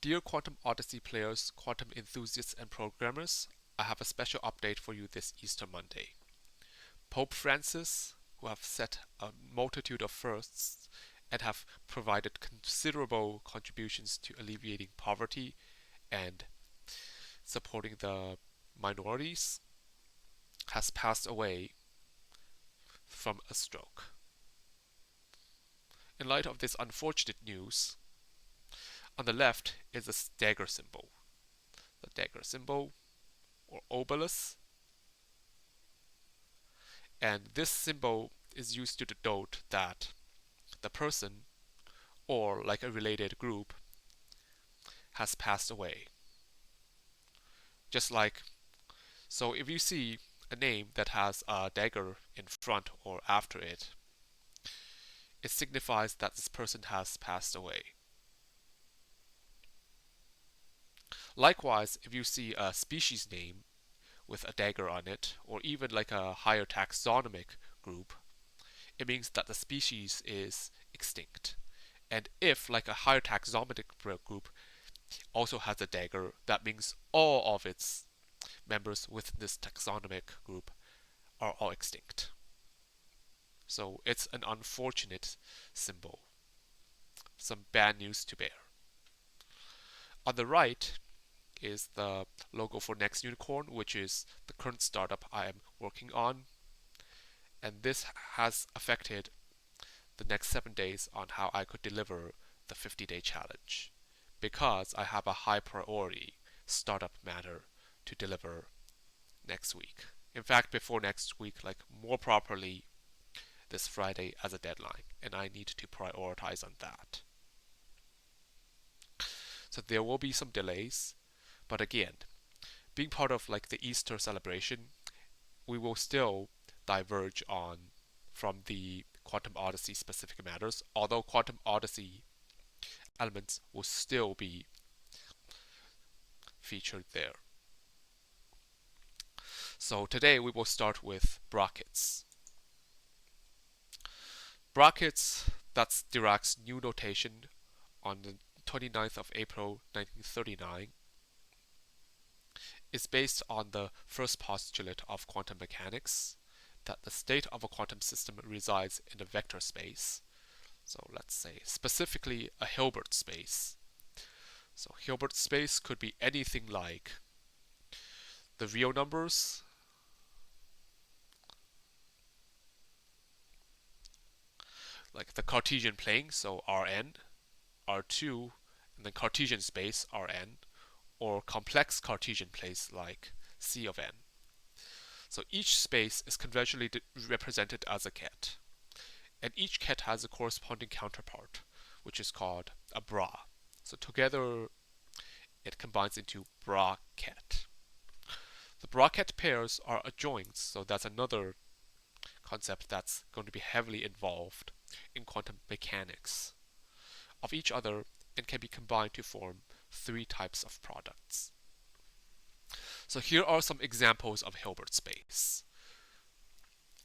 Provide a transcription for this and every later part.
Dear Quantum Odyssey players, quantum enthusiasts, and programmers, I have a special update for you this Easter Monday. Pope Francis, who have set a multitude of firsts and have provided considerable contributions to alleviating poverty and supporting the minorities, has passed away from a stroke. In light of this unfortunate news, on the left is a dagger symbol. The dagger symbol, or obelisk, and this symbol is used to denote that the person, or like a related group, has passed away. Just like, so if you see a name that has a dagger in front or after it, it signifies that this person has passed away. Likewise, if you see a species name with a dagger on it, or even like a higher taxonomic group, it means that the species is extinct. And if, like a higher taxonomic group also has a dagger, that means all of its members within this taxonomic group are all extinct. So it's an unfortunate symbol. Some bad news to bear. On the right is the logo for Next Unicorn, which is the current startup I am working on. And this has affected the next 7 days on how I could deliver the 50-day challenge, because I have a high priority startup matter to deliver next week. In fact, before next week, like more properly this Friday as a deadline, and I need to prioritize on that. So there will be some delays, but again, being part of like the Easter celebration, we will still diverge on from the Quantum Odyssey specific matters, although Quantum Odyssey elements will still be featured there. So today we will start with brackets. Brackets, that's Dirac's new notation on the 29th of April 1939, is based on the first postulate of quantum mechanics, that the state of a quantum system resides in a vector space. So let's say specifically a Hilbert space. So Hilbert space could be anything like the real numbers, like the Cartesian plane, so Rn, R2, and then Cartesian space Rn, or complex Cartesian place like C of n. So each space is conventionally represented as a ket, and each ket has a corresponding counterpart, which is called a bra. So together it combines into bra-ket. The bra-ket pairs are adjoints, so that's another concept that's going to be heavily involved in quantum mechanics of each other and can be combined to form 3 types of products. So here are some examples of Hilbert space.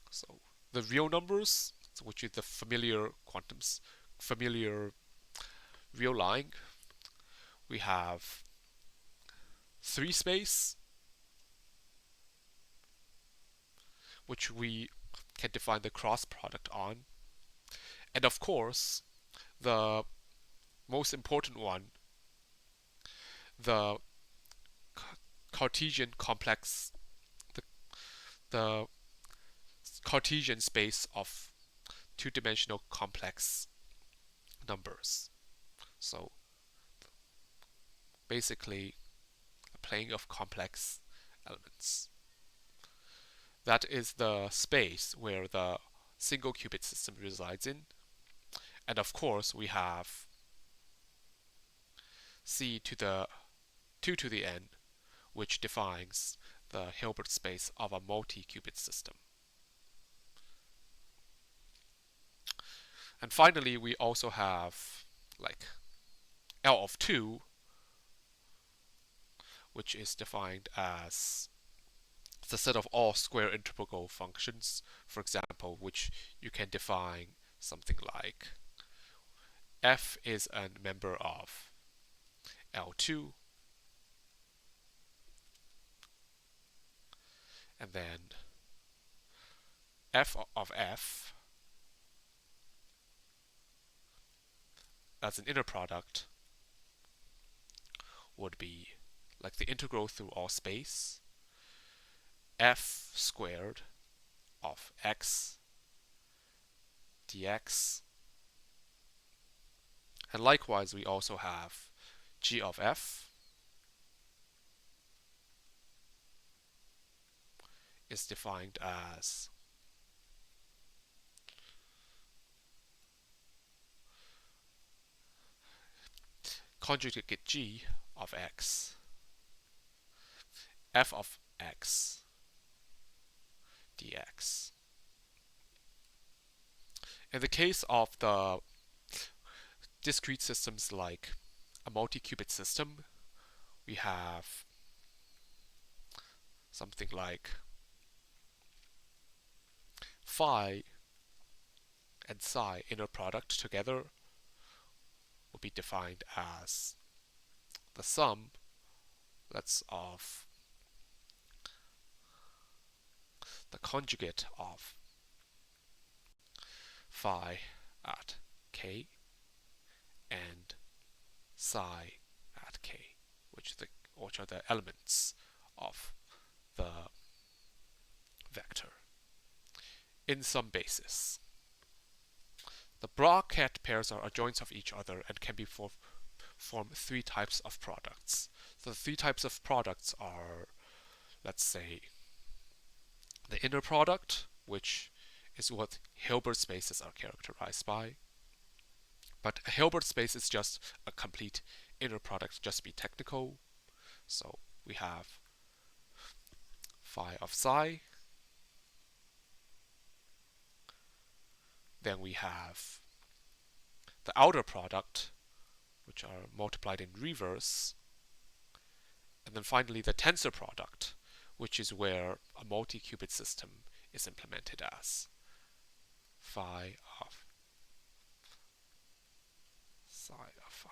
So the real numbers, which is the familiar quantums, familiar real line, we have 3 space, which we can define the cross product on. And of course, the most important one, the Cartesian complex, the Cartesian space of 2-dimensional complex numbers. So basically a plane of complex elements. That is the space where the single qubit system resides in. And of course we have C to the 2 to the n, which defines the Hilbert space of a multi-qubit system. And finally, we also have like L of 2, which is defined as the set of all square integral functions, for example, which you can define something like f is a member of, L2, and then f of f as an inner product would be like the integral through all space f squared of x dx. And likewise, we also have g of f is defined as conjugate g of x f of x dx. In the case of the discrete systems like a multi-qubit system, we have something like phi and psi inner product together will be defined as the sum that's of the conjugate of phi at k and psi at k, which are the elements of the vector in some basis. The bra-ket pairs are adjoints of each other and can be form three types of products. So the three types of products are, let's say, the inner product, which is what Hilbert spaces are characterized by. But a Hilbert space is just a complete inner product, just to be technical. So we have phi of psi. Then we have the outer product, which are multiplied in reverse. And then finally the tensor product, which is where a multi-qubit system is implemented as phi of psi of phi.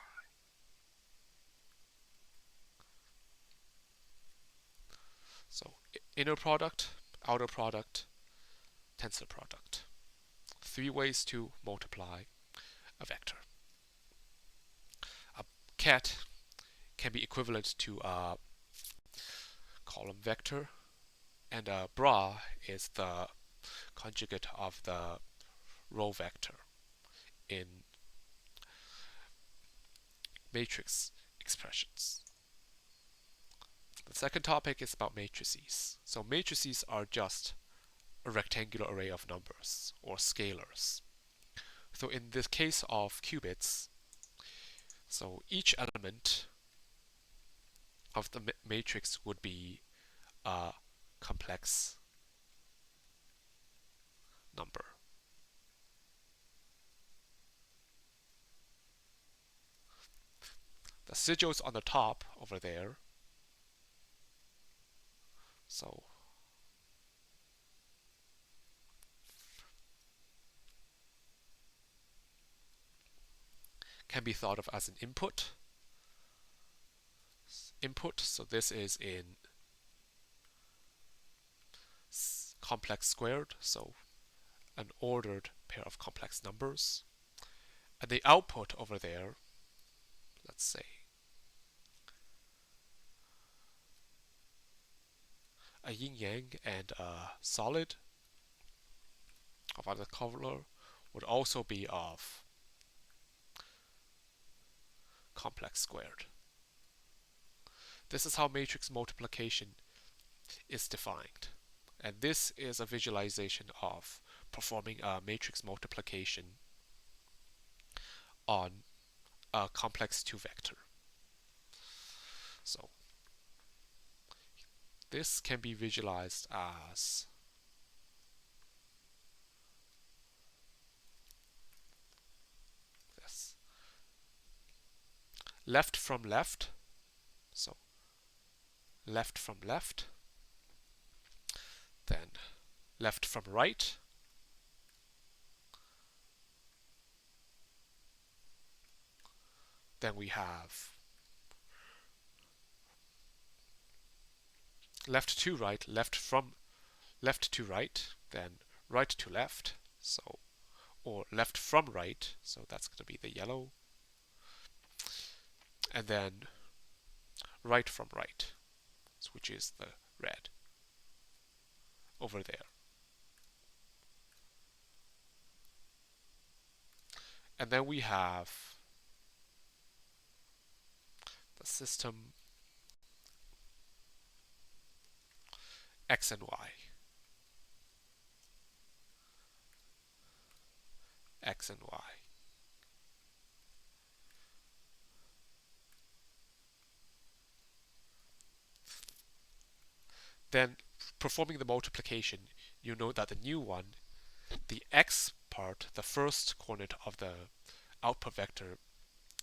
So inner product, outer product, tensor product. Three ways to multiply a vector. A ket can be equivalent to a column vector, and a bra is the conjugate of the row vector in matrix expressions. The second topic is about matrices. So matrices are just a rectangular array of numbers, or scalars. So in this case of qubits, so each element of the matrix would be a complex number. The sigils on the top over there, so can be thought of as an input. So this is in complex squared, so an ordered pair of complex numbers. And the output over there, let's say a yin-yang and a solid of either color, would also be of complex squared. This is how matrix multiplication is defined. And this is a visualization of performing a matrix multiplication on a complex 2 vector. So this can be visualized as this. Left from left, so left from left, then left from right, then we have left to right, left to right, then right to left, so, or left from right, so that's going to be the yellow, and then right from right, which is the red over there. And then we have the system X and Y. X and Y. Then performing the multiplication, you know that the new one, the X part, the first coordinate of the output vector,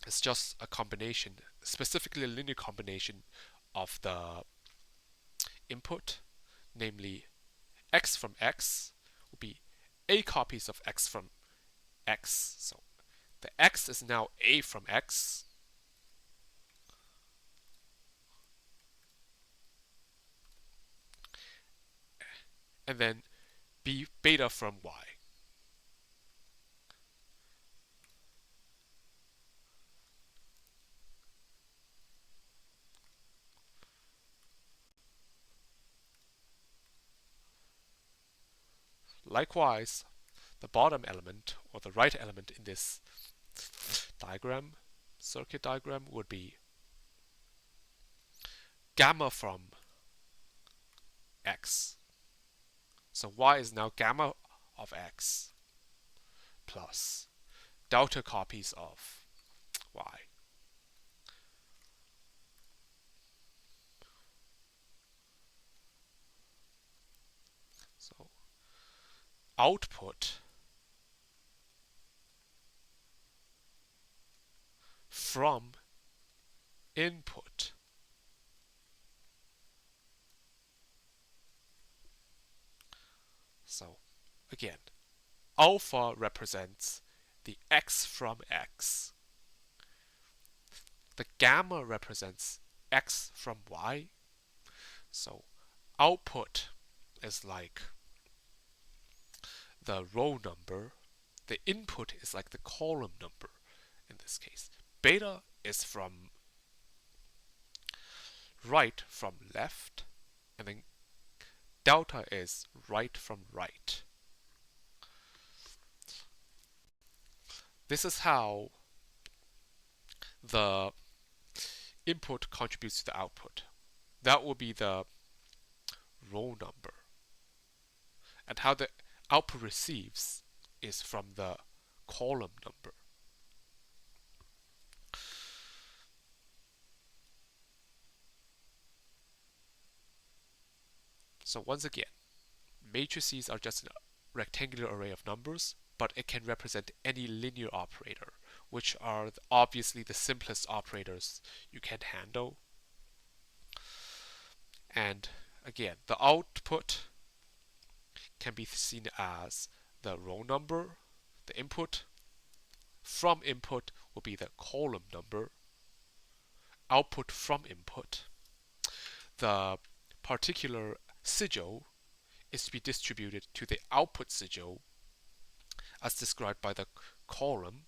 is just a combination, specifically a linear combination of the input, namely X from X will be A copies of X from X. So the X is now A from X. And then B beta from Y. Likewise, the bottom element or the right element in this diagram, circuit diagram, would be gamma from X. So Y is now gamma of X plus delta copies of Y. So output from input. So again, alpha represents the X from X. The gamma represents X from Y. So output is like the row number. The input is like the column number in this case. Beta is from right from left, and then delta is right from right. This is how the input contributes to the output. That will be the row number. And how the output receives is from the column number. So once again, matrices are just a rectangular array of numbers, but it can represent any linear operator, which are obviously the simplest operators you can handle. And again, the output can be seen as the row number, the input. From input will be the column number. Output from input. The particular sigil is to be distributed to the output sigil as described by the column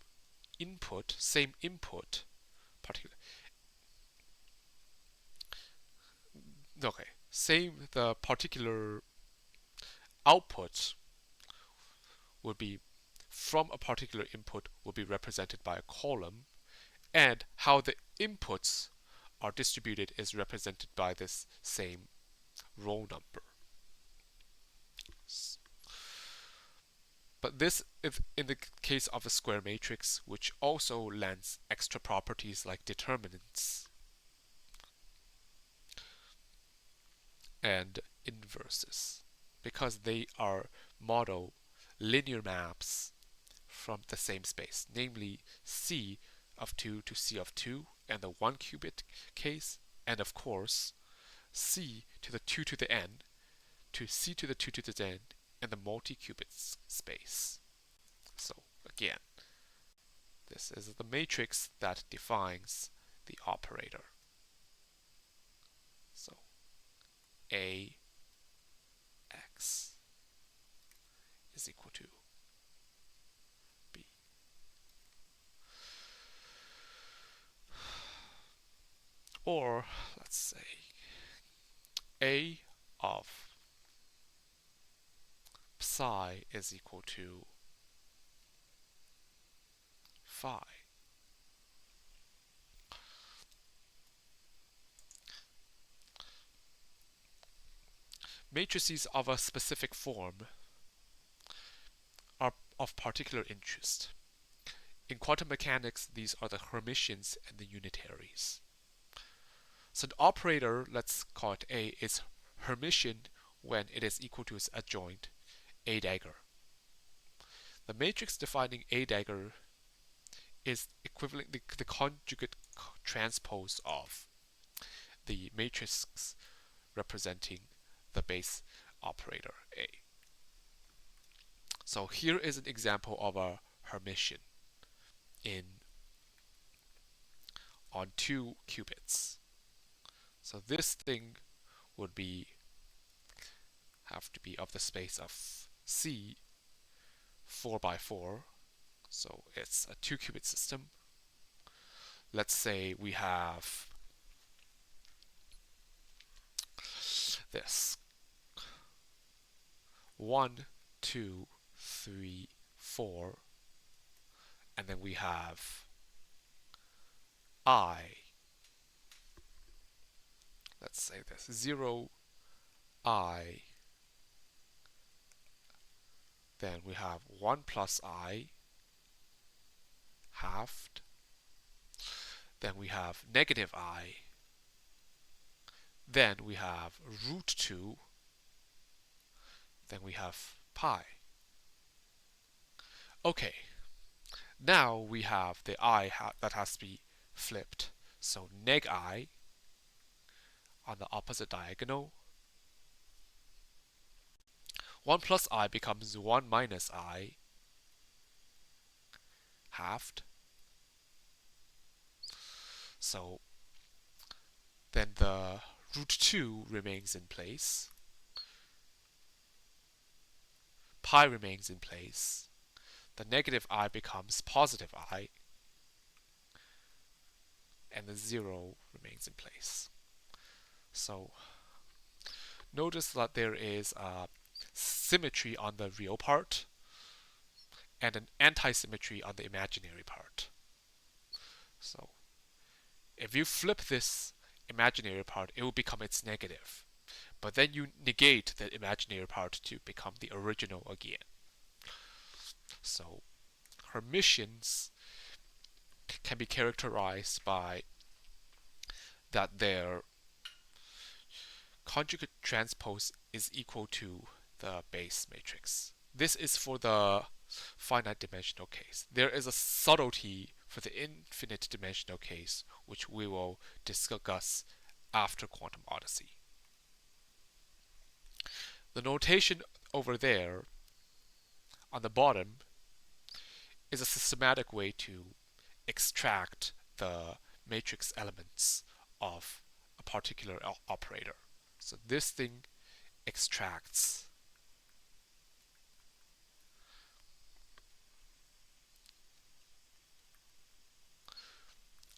input, same input, particular. Okay, same, the particular output will be from a particular input will be represented by a column, and how the inputs are distributed is represented by this same row number. But this is in the case of a square matrix, which also lends extra properties like determinants and inverses, because they are model linear maps from the same space, namely C of 2 to C of 2 and the 1 qubit case, and of course C to the 2 to the n to C to the 2 to the n and the multi-qubit space. So again, this is the matrix that defines the operator. So AX is equal to B. Or let's say A of psi is equal to phi. Matrices of a specific form are of particular interest. In quantum mechanics, these are the Hermitians and the unitaries. So an operator, let's call it A, is Hermitian when it is equal to its adjoint, A dagger. The matrix defining A dagger is equivalent, the conjugate transpose of the matrix representing the base operator A. So here is an example of a Hermitian in on 2 qubits. So this thing would have to be of the space of C 4 by 4. So it's a 2 qubit system. Let's say we have this 1, 2, 3, 4, and then we have I. Let's say this 0, I. Then we have 1 plus I halved. Then we have negative I. Then we have root 2. Then we have pi. Okay, now we have the I that has to be flipped. So neg I on the opposite diagonal. 1 plus I becomes 1 minus I halved. So then the root 2 remains in place. Pi remains in place. The negative I becomes positive I. And the 0 remains in place. So notice that there is a symmetry on the real part and an anti-symmetry on the imaginary part. So if you flip this imaginary part, it will become its negative. But then you negate the imaginary part to become the original again. So Hermitians can be characterized by that their conjugate transpose is equal to the base matrix. This is for the finite dimensional case. There is a subtlety for the infinite dimensional case, which we will discuss after Quantum Odyssey. The notation over there on the bottom is a systematic way to extract the matrix elements of a particular operator. So this thing extracts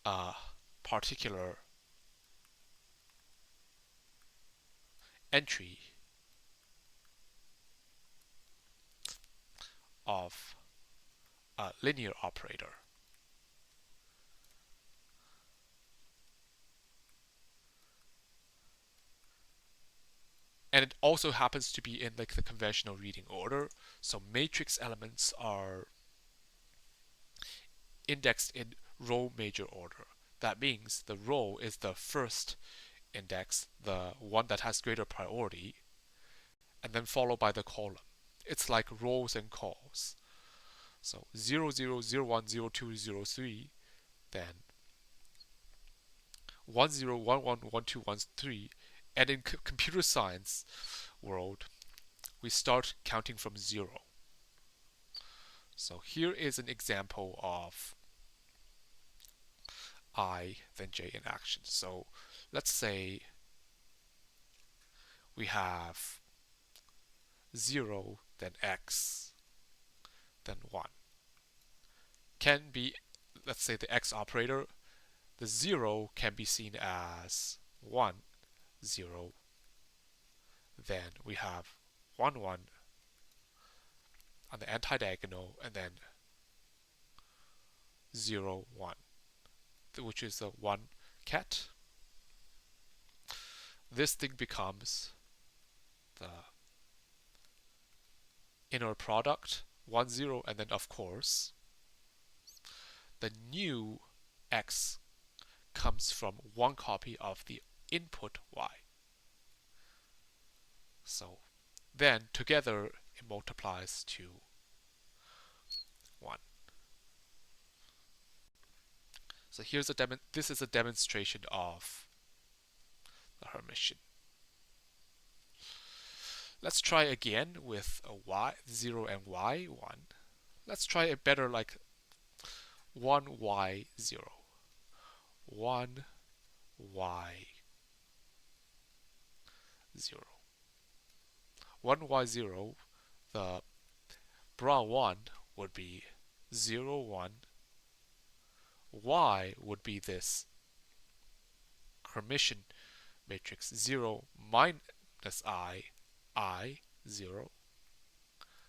a particular entry of a linear operator. And it also happens to be in like the conventional reading order. So matrix elements are indexed in row major order. That means the row is the first index, the one that has greater priority, and then followed by the column. It's like rows and calls. So 0, 0, 0, 1, 0, 2, 0, 3, then 1, 0, 1, 1, 1, 2, 1, 3. And in computer science world, we start counting from 0. So here is an example of I then J in action. So let's say we have 0, then x, then 1. Can be, let's say the x operator, the 0 can be seen as 1, 0. Then we have 1, 1 on the anti-diagonal, and then 0, 1, which is the 1 cat. This thing becomes the inner product 1, 0, and then of course the new x comes from one copy of the input y. So then together it multiplies to 1. So here's this is a demonstration of the Hermitian. Let's try again with a y, 0 and y, 1. Let's try it better like 1y, 0. 1y, 0. 1y, 0, the brown 1 would be 0, 1. Y would be this Hermitian matrix 0 minus I, 0.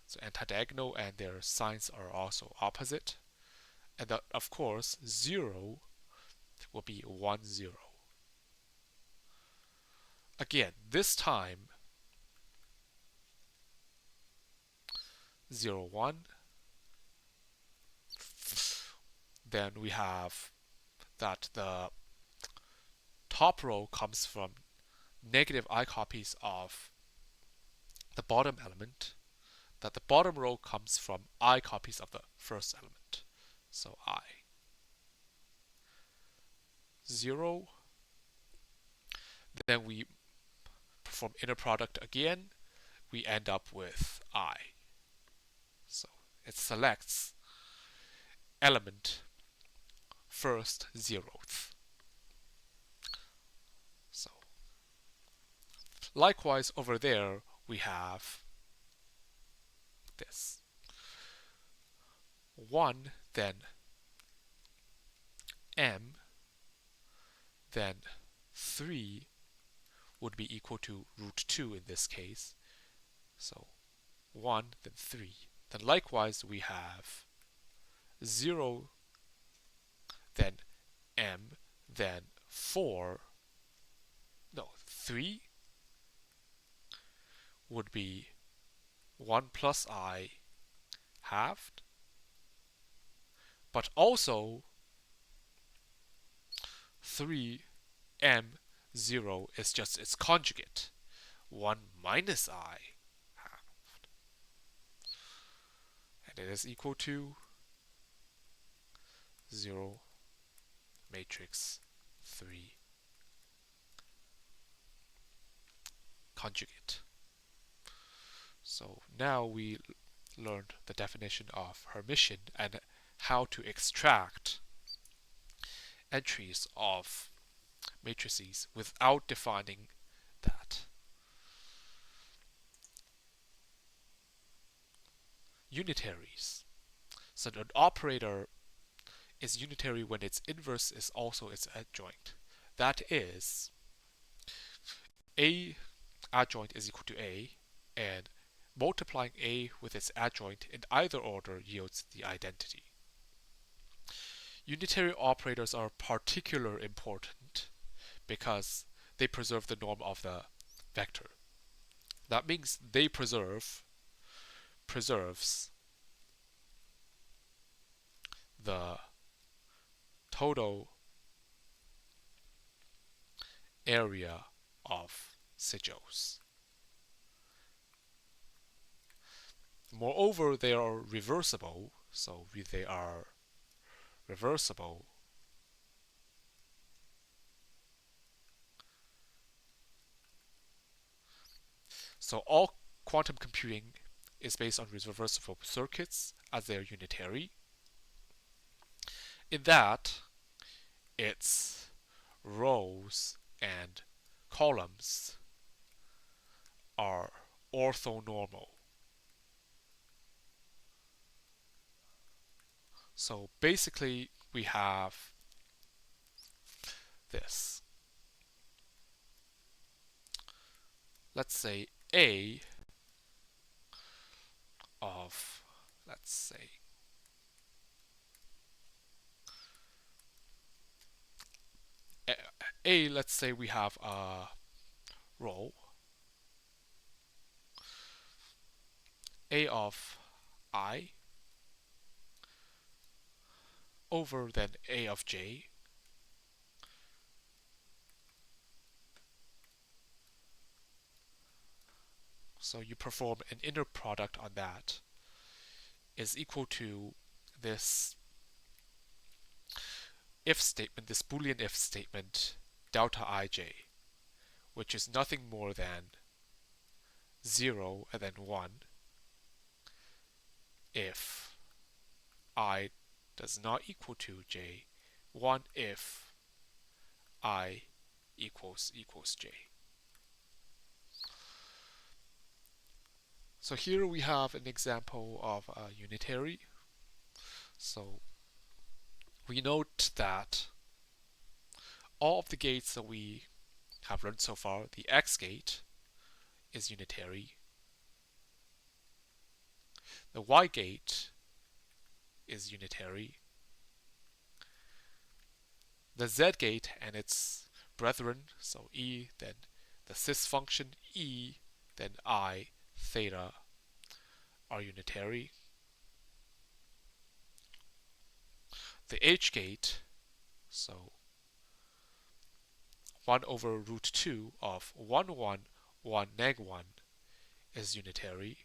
So anti-diagonal, and their signs are also opposite. And that, of course, 0 will be 1, 0. Again, this time 0, 1. Then we have that the top row comes from negative I copies of the bottom element, that the bottom row comes from I copies of the first element. So I. 0. Then we perform inner product again. We end up with I. So it selects element first 0th. So likewise over there we have this 1, then m, then 3 would be equal to root 2 in this case. So 1, then 3. Then likewise we have 0, then m, then 4, no, 3 would be 1 plus I halved, but also 3 m 0 is just its conjugate, 1 minus I halved, and it is equal to 0 matrix 3 conjugate. So now we learned the definition of Hermitian and how to extract entries of matrices without defining that. Unitaries. So an operator is unitary when its inverse is also its adjoint. That is, A adjoint is equal to A, and multiplying A with its adjoint in either order yields the identity. Unitary operators are particularly important because they preserve the norm of the vector. That means they preserves the total area of sigils. Moreover, they are reversible, so they are reversible so all quantum computing is based on reversible circuits as they are unitary, in that its rows and columns are orthonormal. So basically we have this. Let's say A of, let's say, let's say we have a row A of I over then A of j. So you perform an inner product on that is equal to this if statement, this Boolean if statement, delta ij, which is nothing more than 0 and then 1 if I does not equal to j, 1 if I equals j. So here we have an example of a unitary. So we note that all of the gates that we have learned so far, the X gate is unitary, the Y gate is unitary, the Z gate and its brethren, so E, then the cis function E, then I, theta, are unitary. The H gate, so 1 over root 2 of 1, 1, 1, neg 1 is unitary.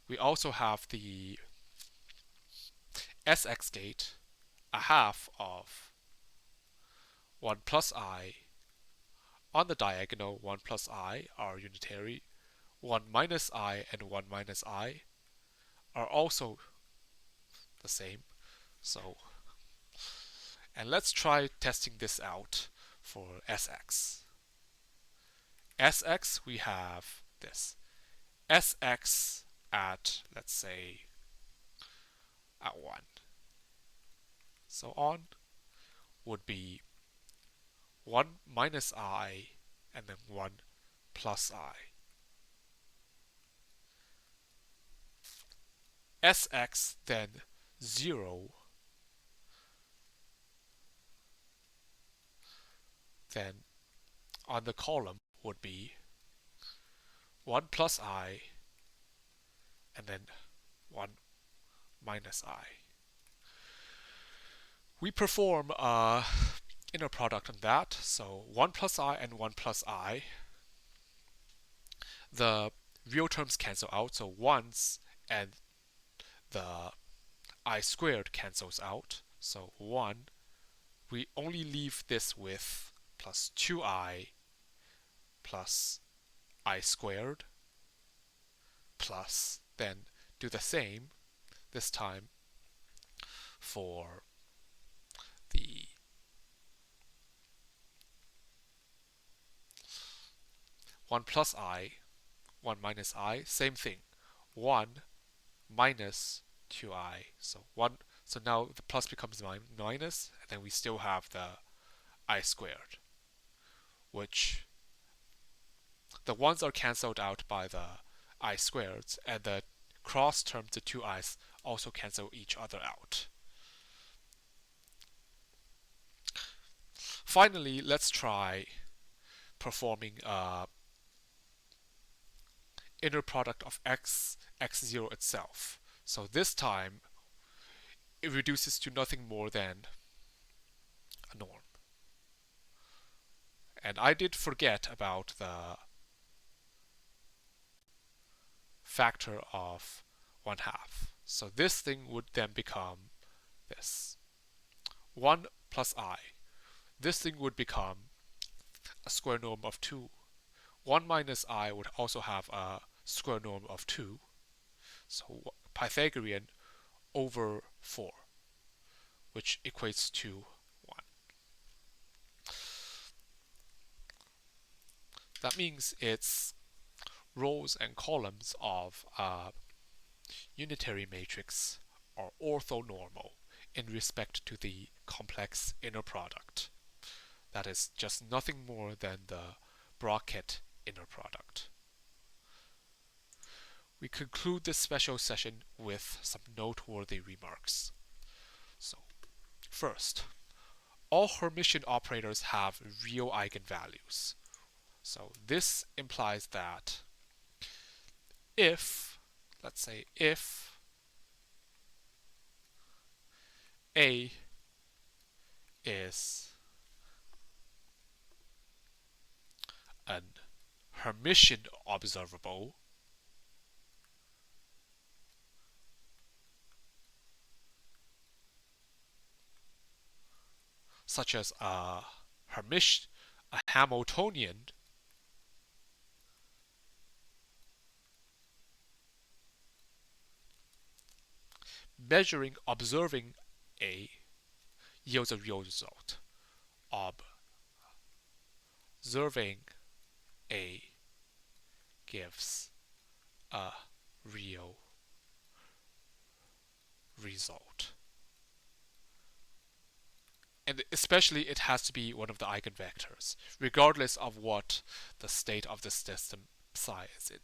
We also have the Sx gate, a half of 1 plus I on the diagonal 1 plus I are unitary. 1 minus I and 1 minus I are also the same. So, and let's try testing this out for Sx. Sx, we have this. Sx at, let's say, at 1. So on would be 1 minus I and then 1 plus I. Sx then 0, then on the column would be 1 plus I and then 1 minus I. We perform inner product on that, so 1 plus I and 1 plus I. The real terms cancel out, so 1's and the I squared cancels out, so 1. We only leave this with plus 2I plus I squared plus, then do the same this time for the one plus I, 1 minus I, same thing. 1 minus 2I. So 1, so now the plus becomes minus, and then we still have the I squared, which the ones are cancelled out by the I squareds, and the cross terms, the two i's, also cancel each other out. Finally, let's try performing inner product of x0 itself. So this time it reduces to nothing more than a norm. And I did forget about the factor of 1/2. So this thing would then become this. 1 plus I. This thing would become a square norm of 2. 1 minus I would also have a square norm of 2. So Pythagorean over 4, which equates to 1. That means its rows and columns of a unitary matrix are orthonormal in respect to the complex inner product. That is just nothing more than the bracket inner product. We conclude this special session with some noteworthy remarks. So, first, all Hermitian operators have real eigenvalues. So this implies that if, let's say, if A is an Hermitian observable, such as a Hamiltonian, observing A yields a real result. Observing A gives a real result. And especially it has to be one of the eigenvectors, regardless of what the state of the system psi is in.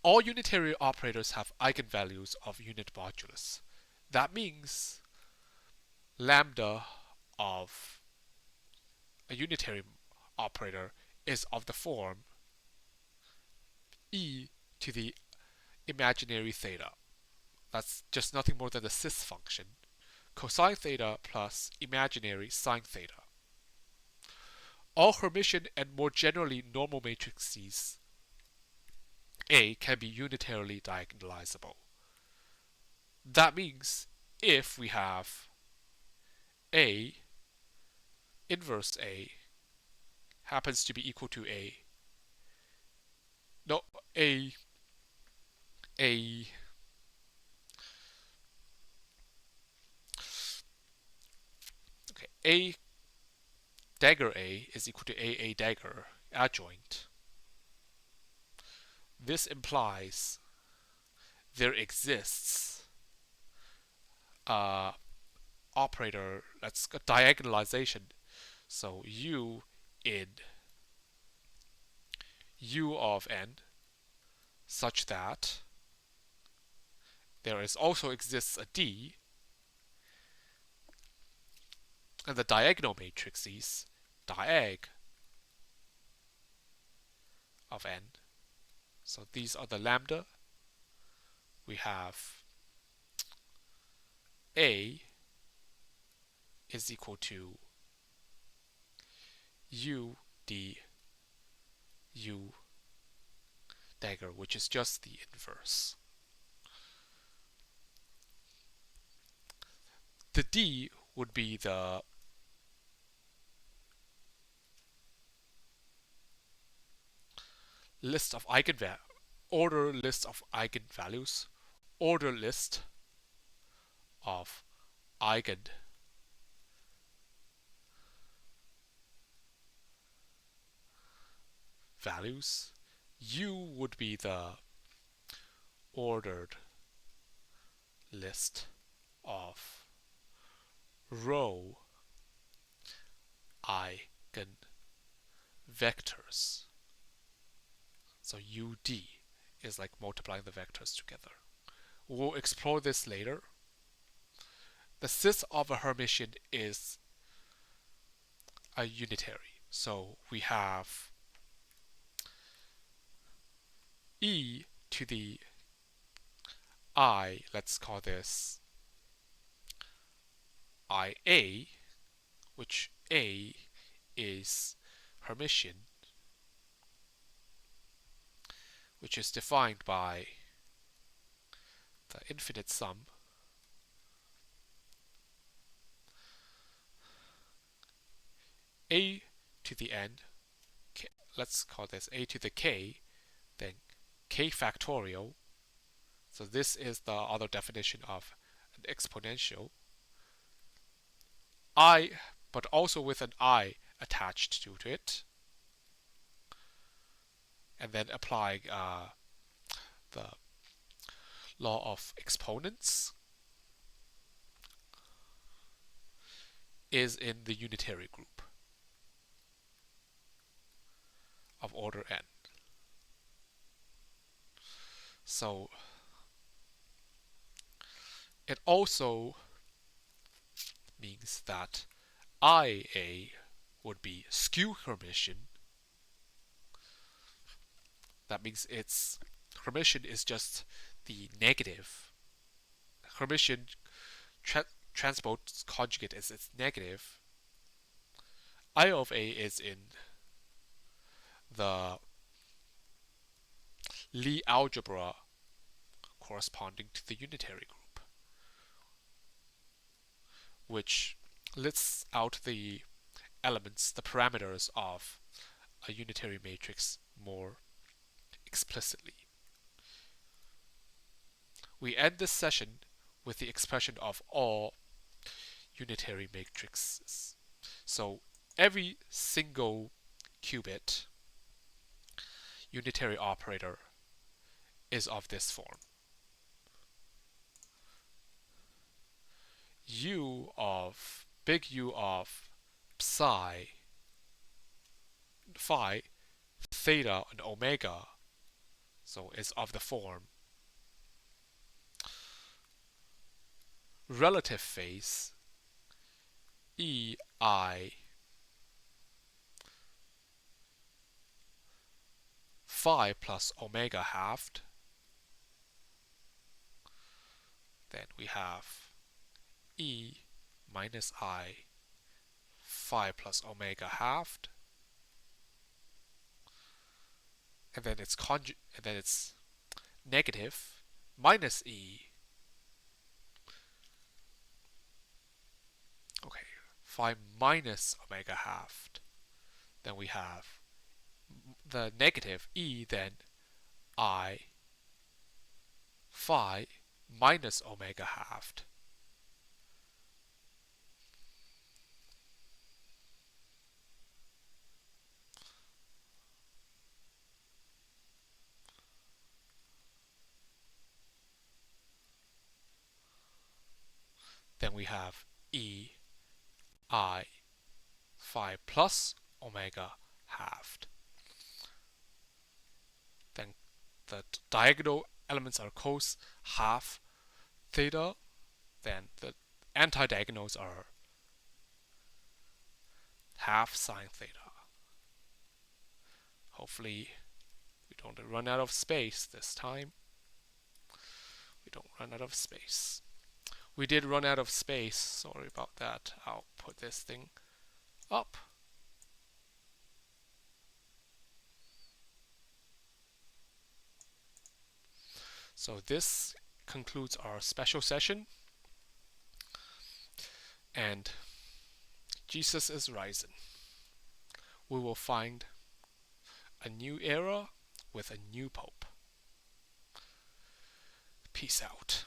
All unitary operators have eigenvalues of unit modulus. That means lambda of a unitary operator is of the form e to the imaginary theta. That's just nothing more than the cis function. Cosine theta plus imaginary sine theta. All Hermitian and more generally normal matrices A can be unitarily diagonalizable. That means if we have A inverse A happens to be equal to A, no, A okay, A dagger A is equal to A dagger adjoint. This implies there exists a operator, that's a diagonalization. So U in U of n such that there is also exists a D, and the diagonal matrices diag of n. So these are the lambda. We have A is equal to U d U dagger, which is just the inverse. The D would be the list of order list of eigenvalues, order list of eigenvalues. U would be the ordered list of row eigenvectors. So UD is like multiplying the vectors together. We'll explore this later. The cis of a Hermitian is a unitary. So we have e to the I, let's call this IA, which A is Hermitian, which is defined by the infinite sum A to the n, let's call this A to the k, then k factorial. So this is the other definition of an exponential. I, but also with an I attached to it. and then applying the law of exponents is in the unitary group of order n. So it also means that IA would be skew Hermitian. That means its Hermitian is just the negative. Hermitian transpose conjugate is its negative. I of A is in the Lie algebra corresponding to the unitary group, which lists out the elements, the parameters of a unitary matrix more explicitly. We end this session with the expression of all unitary matrices. So every single qubit unitary operator is of this form. Big U of psi, phi, theta, and omega, so is of the form relative phase EI phi plus omega halved. Then we have E minus I phi plus omega halved. And then it's negative minus E. Okay, phi minus omega halved. Then we have the negative E, then I phi minus omega halved. Then we have E I phi plus omega halved. Then the diagonal elements are cos half theta. Then the anti-diagonals are half sine theta. Hopefully we don't run out of space this time. We don't run out of space. We did run out of space. Sorry about that. I'll put this thing up. So this concludes our special session. And Jesus is rising. We will find a new era with a new pope. Peace out.